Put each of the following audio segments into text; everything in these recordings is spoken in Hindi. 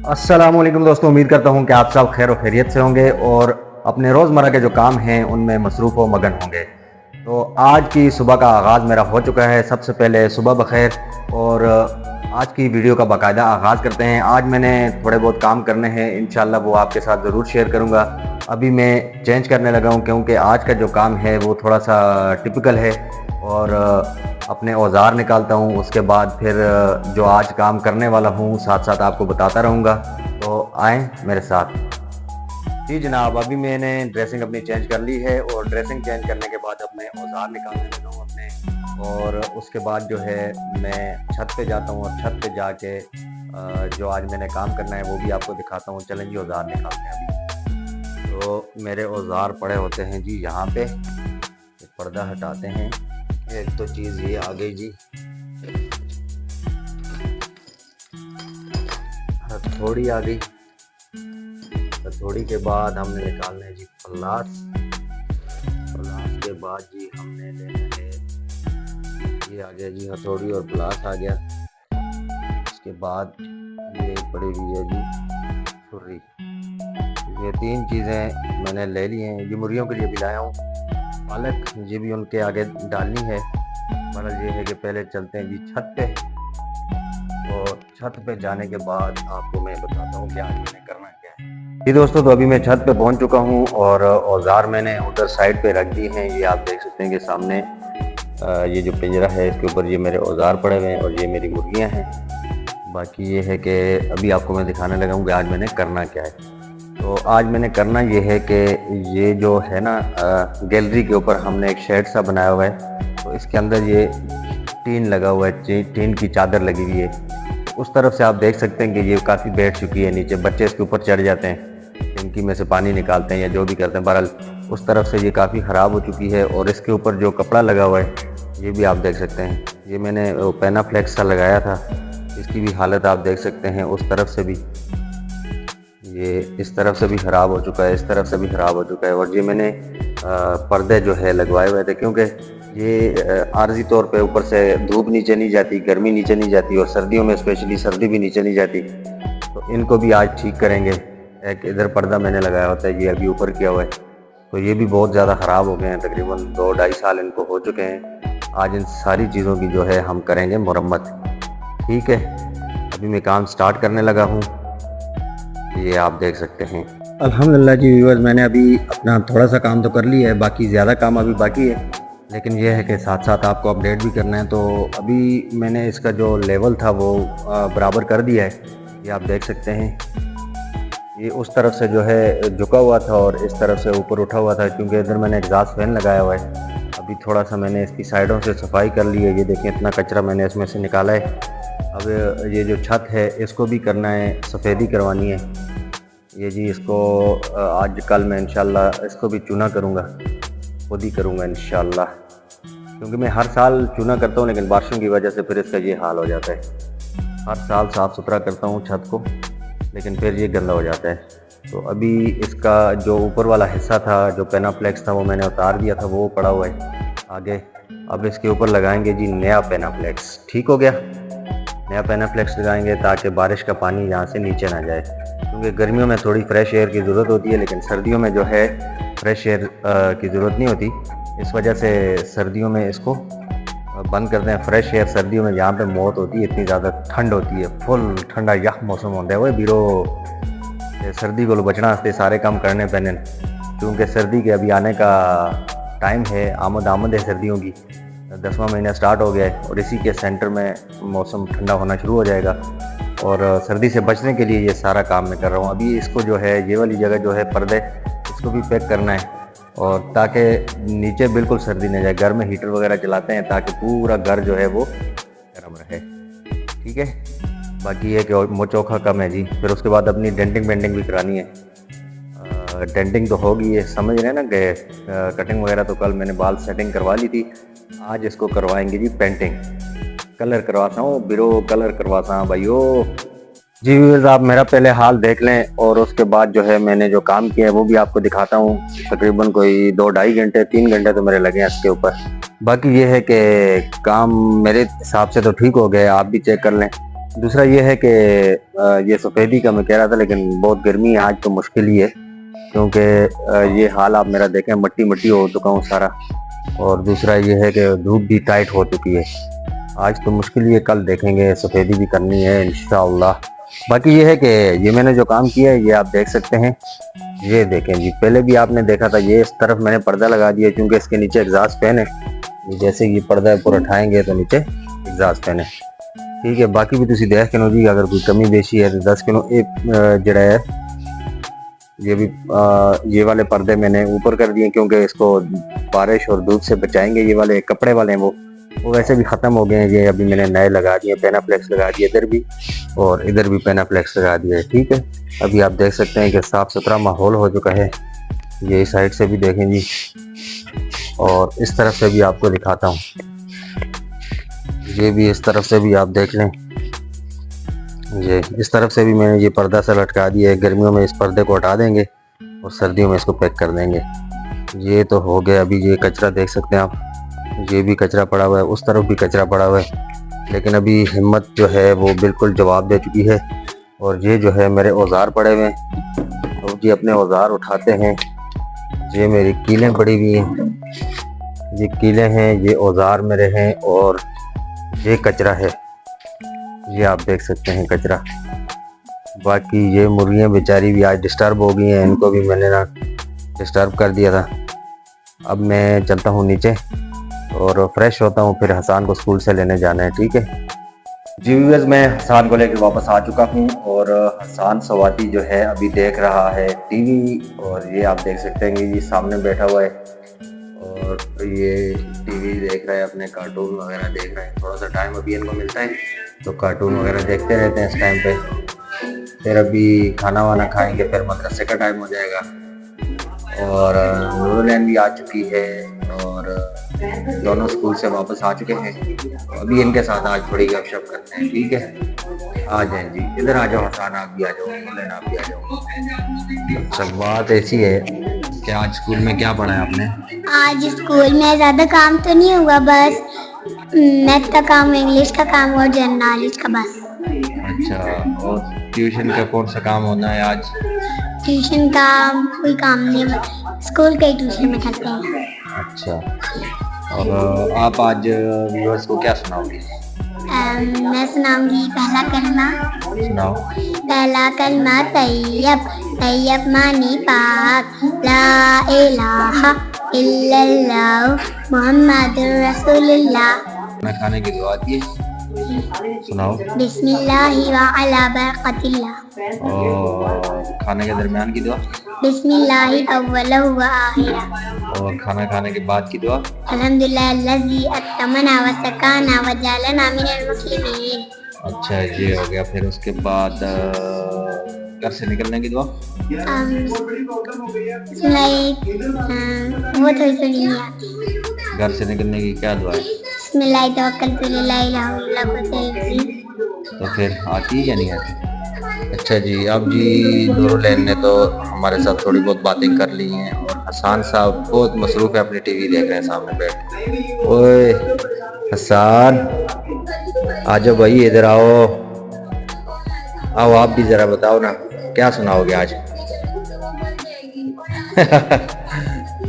अस्सलामुअलैकुम दोस्तों, उम्मीद करता हूँ कि आप सब खैर और खैरियत से होंगे और अपने रोज़मर्रा के जो काम हैं उनमें मसरूफ़ व मगन होंगे। तो आज की सुबह का आगाज़ मेरा हो चुका है। सबसे पहले सुबह बख़ैर और आज की वीडियो का बाकायदा आगाज़ करते हैं। आज मैंने थोड़े बहुत काम करने हैं, इंशाल्लाह वो आपके साथ ज़रूर शेयर करूँगा। अभी मैं चेंज करने लगा हूँ क्योंकि आज का जो काम है वो थोड़ा-सा टिपिकल है और अपने औज़ार निकालता हूँ, उसके बाद फिर जो आज काम करने वाला हूँ साथ-साथ आपको बताता रहूँगा, तो आएँ मेरे साथ। जी जनाब, अभी मैंने ड्रेसिंग अपनी चेंज कर ली है और ड्रेसिंग चेंज करने के बाद अब मैं औज़ार निकालने लगा हूँ अपने, और उसके बाद जो है मैं छत पे जाता हूँ और छत पे जाके जो आज मैंने काम करना है वो भी आपको दिखाता हूँ। चलें जी, औज़ार निकालते हैं अभी। तो मेरे औज़ार पड़े होते हैं जी यहाँ पे, पर्दा हटाते हैं। एक तो चीज़ ये आ गई जी, हथौड़ी आ गई। हथौड़ी के बाद हमने निकालना है जी पलास। पलास के बाद जी हमने लेना है, ये आ गया जी हथौड़ी और पलास आ गया। उसके बाद ये पड़ी हुई है जी छुरी। ये तीन चीज़ें मैंने ले ली हैं। ये मुर्गियों के लिए भी लाया हूँ। पालक ये भी उनके आगे डालनी है। मगर ये है कि पहले चलते हैं जी छत पे, और छत पे जाने के बाद आपको मैं बताता हूँ कि आज मैंने करना क्या है। जी दोस्तों, तो अभी मैं छत पे पहुँच चुका हूँ और औज़ार मैंने उधर साइड पे रख दिए हैं। ये आप देख सकते हैं कि सामने ये जो पिंजरा है इसके ऊपर ये मेरे औज़ार पड़े हुए हैं और ये मेरी मुर्गियाँ हैं। बाकी ये है कि अभी आपको मैं दिखाने लगा हूँ कि आज मैंने करना क्या है। तो आज मैंने करना ये है कि ये जो है ना गैलरी के ऊपर हमने एक शेड सा बनाया हुआ है, तो इसके अंदर ये टीन लगा हुआ है, टीन की चादर लगी हुई है। उस तरफ से आप देख सकते हैं कि ये काफ़ी बैठ चुकी है नीचे, बच्चे इसके ऊपर चढ़ जाते हैं, टंकी में से पानी निकालते हैं या जो भी करते हैं। बहरहाल उस तरफ से ये काफ़ी ख़राब हो चुकी है। और इसके ऊपर जो कपड़ा लगा हुआ है ये भी आप देख सकते हैं, ये मैंने पेनाफ्लेक्स सा लगाया था, इसकी भी हालत आप देख सकते हैं। उस तरफ से भी ये इस तरफ से भी ख़राब हो चुका है, इस तरफ से भी ख़राब हो चुका है। और ये मैंने पर्दे जो है लगवाए हुए थे, क्योंकि ये आर्जी तौर पे ऊपर से धूप नीचे नहीं जाती, गर्मी नीचे नहीं जाती, और सर्दियों में स्पेशली सर्दी भी नीचे नहीं जाती। तो इनको भी आज ठीक करेंगे। एक इधर पर्दा मैंने लगाया होता है, ये अभी ऊपर किया हुआ है, तो ये भी बहुत ज़्यादा ख़राब हो गए हैं। तकरीबन 2-2.5 साल इनको हो चुके हैं। आज इन सारी चीज़ों की जो है हम करेंगे मुरम्मत। ठीक है, अभी मैं काम स्टार्ट करने लगा हूँ, ये आप देख सकते हैं। अल्हम्दुलिल्लाह जी व्यूअर्स, मैंने अभी अपना थोड़ा सा काम तो कर लिया है, बाकी ज़्यादा काम अभी बाकी है, लेकिन यह है कि साथ साथ आपको अपडेट भी करना है। तो अभी मैंने इसका जो लेवल था वो बराबर कर दिया है, ये आप देख सकते हैं। ये उस तरफ से जो है झुका हुआ था और इस तरफ से ऊपर उठा हुआ था, क्योंकि इधर मैंने एग्जॉस्ट फैन लगाया हुआ है। अभी थोड़ा सा मैंने इसकी साइडों से सफाई कर ली है। ये देखें, इतना कचरा मैंने इसमें से निकाला है। अब ये जो छत है इसको भी करना है, सफ़ेदी करवानी है। ये जी इसको आज कल मैं इंशाल्लाह इसको भी चूना करूँगा, खुद ही करूँगा इंशाल्लाह, क्योंकि मैं हर साल चूना करता हूँ, लेकिन बारिशों की वजह से फिर इसका ये हाल हो जाता है। हर साल साफ़ सुथरा करता हूँ छत को, लेकिन फिर ये गंदा हो जाता है। तो अभी इसका जो ऊपर वाला हिस्सा था, जो पेनाफ्लेक्स था, वो मैंने उतार दिया था, वो पड़ा हुआ है आगे। अब इसके ऊपर लगाएंगे जी नया पेनाफ्लेक्स। ठीक हो गया, नया पेनाफ्लेक्स लगाएंगे ताकि बारिश का पानी यहाँ से नीचे ना जाए, क्योंकि गर्मियों में थोड़ी फ्रेश एयर की ज़रूरत होती है, लेकिन सर्दियों में जो है फ्रेश एयर की ज़रूरत नहीं होती। इस वजह से सर्दियों में इसको बंद करते हैं। फ्रेश एयर सर्दियों में यहाँ पे मौत होती है, इतनी ज़्यादा ठंड होती है, फुल ठंडा यह मौसम होता है। वो बीरो सर्दी को बचना से सारे काम करने पैने, क्योंकि सर्दी के अभी आने का टाइम है, आमद है सर्दियों की। 10वां महीना स्टार्ट हो गया है और इसी के सेंटर में मौसम ठंडा होना शुरू हो जाएगा। और सर्दी से बचने के लिए ये सारा काम मैं कर रहा हूँ। अभी इसको जो है ये वाली जगह जो है पर्दे, इसको भी पैक करना है, और ताकि नीचे बिल्कुल सर्दी नहीं जाए। घर में हीटर वगैरह चलाते हैं ताकि पूरा घर जो है वो गर्म रहे। ठीक है, बाकी ये कि मोचोखा कम है जी। फिर उसके बाद अपनी डेंटिंग पेंटिंग भी करानी है। डेंटिंग तो होगी, ये समझ रहे हैं ना कि कटिंग वगैरह तो कल मैंने बाल सेटिंग करवा ली थी। आज इसको करवाएंगे जी पेंटिंग, कलर करवाता हूँ, बिरो कलर करवाता हूँ भाइयों। जी व्यूअर्स, आप मेरा पहले हाल देख लें और उसके बाद जो है मैंने जो काम किया है वो भी आपको दिखाता हूँ। तकरीबन कोई 2-2.5 घंटे 3 घंटे तो मेरे लगे हैं इसके ऊपर। बाकी ये है कि काम मेरे हिसाब से तो ठीक हो गए, आप भी चेक कर लें। दूसरा ये है कि ये सफ़ेदी का मैं कह रहा था, लेकिन बहुत गर्मी है आज तो मुश्किल ही है, क्योंकि ये हाल आप मेरा देखें, मट्टी मट्टी हो चुका हूँ सारा। और दूसरा ये है कि धूप भी टाइट हो चुकी है, आज तो मुश्किल ही है, कल देखेंगे, सफ़ेदी भी करनी है इंशाअल्लाह। बाकी ये है कि ये मैंने जो काम किया है ये आप देख सकते हैं, ये देखें जी, पहले भी आपने देखा था, ये इस तरफ मैंने पर्दा लगा दिया क्योंकि इसके नीचे एग्जॉस्ट फैन है। जैसे ये पर्दा पूरा उठाएंगे तो नीचे एग्जॉस्ट फैन है, ठीक है। बाकी भी तुम देख लो जी, अगर कोई कमी बेशी है तो 10 किलो एक जड़ा है, ये भी ये वाले पर्दे मैंने ऊपर कर दिए क्योंकि इसको बारिश और धूप से बचाएंगे। ये वाले कपड़े वाले हैं वो वैसे भी ख़त्म हो गए हैं, ये अभी मैंने नए लगा दिए, पेनाफ्लेक्स लगा दिए इधर भी और इधर भी पेनाफ्लेक्स लगा दिया है, ठीक है। अभी आप देख सकते हैं कि साफ़ सुथरा माहौल हो चुका है। ये इस साइड से भी देखें जी, और इस तरफ से भी आपको दिखाता हूँ, ये भी इस तरफ से भी आप देख लें, ये इस तरफ से भी मैंने ये पर्दा सा लटका दिया है। गर्मियों में इस पर्दे को हटा देंगे और सर्दियों में इसको पैक कर देंगे। ये तो हो गया। अभी ये कचरा देख सकते हैं आप, ये भी कचरा पड़ा हुआ है, उस तरफ भी कचरा पड़ा हुआ है, लेकिन अभी हिम्मत जो है वो बिल्कुल जवाब दे चुकी है। और ये जो है मेरे औजार पड़े हुए हैं, और ये अपने औजार उठाते हैं। ये मेरी कीलें पड़ी हुई हैं, ये कीलें हैं, ये औजार मेरे हैं, और ये कचरा है, ये आप देख सकते हैं कचरा। बाकी ये मुर्गियाँ बेचारी भी आज डिस्टर्ब हो गई हैं, इनको भी मैंने ना डिस्टर्ब कर दिया था। अब मैं चलता हूँ नीचे और फ्रेश होता हूँ, फिर हसान को स्कूल से लेने जाना है, ठीक है जी। व्यूअर्स, मैं हसान को लेकर वापस आ चुका हूँ और हसान सवाती जो है अभी देख रहा है टीवी, और ये आप देख सकते हैं कि ये सामने बैठा हुआ है और ये टीवी देख रहा है, अपने कार्टून वगैरह देख रहा है। थोड़ा सा टाइम अभी इनको मिलता है तो कार्टून वगैरह देखते रहते हैं इस टाइम पे। फिर अभी खाना वाना खाएंगे, फिर मदरसे का टाइम हो जाएगा। और नूरुलैन भी आ चुकी है और दोनों स्कूल से वापस आ चुके हैं। अभी इनके साथ आज थोड़ी गपशप करते हैं, ठीक है। आ जाए जी, इधर आ जाओ हसान, आप भी आ जाओ, नूरुलैन आप भी आ जाओ। अच्छा, बात ऐसी है कि आज स्कूल में क्या पढ़ा है आपने? आज स्कूल में ज़्यादा काम तो नहीं हुआ, बस मैथ का काम, इंग्लिश का काम और जनरल नॉलेज का बस। अच्छा, और ट्यूशन का कौन सा काम होना है आज? ट्यूशन का कोई काम नहीं, स्कूल के ट्यूशन में करते हैं। अच्छा, और आप आज व्यूअर्स को क्या सुनाओगे? मैं सुनाऊंगी पहला कलमा। सुनाओ। पहला कलमा तैयब, तैयब मानी पाक, ला इलाहा इल्लल्लाह मुहम्मदुर रसूलुल्लाह। खाना खाने की दुआ दी, सुनाओ। बिस्मिल्लाहि व अला बरकतिल्लाह। और खाने के दरमियान की दुआ? बिस्मिल्लाहि अव्वलहु व आखिरहु। और खाना खाने के बाद की दुआ? अल्हम्दुलिल्लाह अल्लज़ी अत्तमना व सकाना व जअलना मिनल मुस्लिमीन। अच्छा, ये हो गया। फिर उसके बाद घर से निकलने की दुआ? वो थोड़ी थोड़ी नहीं आती। घर से निकलने की क्या दुआ है? बिस्मिल्लाह तवक्कलतु अला इल्ला तो फिर आती है या नहीं आती? अच्छा जी, अब जी नूरुलैन ने तो हमारे साथ थोड़ी बहुत बातें कर ली हैं और हसान साहब बहुत मसरूफ़ है, अपनी टीवी देख रहे हैं सामने बैठ। ओए हसान, आ जाओ भाई, इधर आओ आओ, आप भी ज़रा बताओ ना, क्या सुनाओगे आज?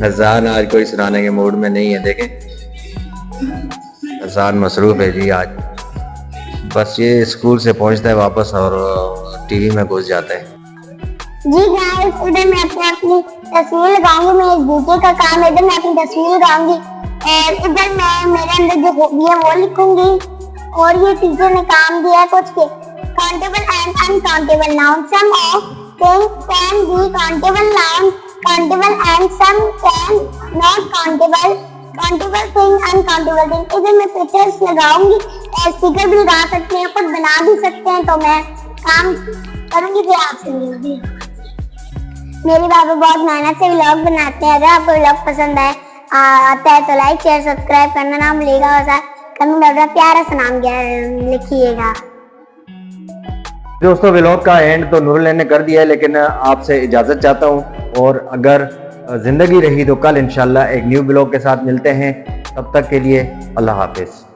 हसान आज कोई सुनाने के मूड में नहीं है, देखें हसान मसरूफ़ है जी आज। बस ये स्कूल से पहुंचता है वापस और टीवी में घुस जाता है। जी गाइस, इधर मैं अपनी तस्वीर लगाऊंगी, मैं एक वीडियो का काम है, इधर मैं अपनी तस्वीर लगाऊंगी और इधर मैं मेरे अंदर जो हॉबी है वो लिखूंगी। और ये टीचर ने काम दिया है कुछ के countable and uncountable noun, some of things can be countable noun, countable and some can not countable, countable thing uncountable thing. इधर मैं पिक्चर्स लगाऊंगी और स्टिकर भी लगा सकते हैं, खुद बना भी सकते हैं। तो मैं काम करूंगी, फिर आपसे मिलूंगी। मेरे बाबा बहुत मेहनत से व्लॉग बनाते हैं। अगर आपको व्लॉग पसंद आता है तो लाइक शेयर सब्सक्राइब करना ना भूलिएगा और कमेंट में प्यारा सा नाम लिखिएगा। दोस्तों, व्लॉग का एंड तो नूरुलैन ने कर दिया है, लेकिन आपसे इजाज़त चाहता हूँ और अगर ज़िंदगी रही तो कल इंशाल्लाह एक न्यू व्लॉग के साथ मिलते हैं। तब तक के लिए अल्लाह हाफिज़।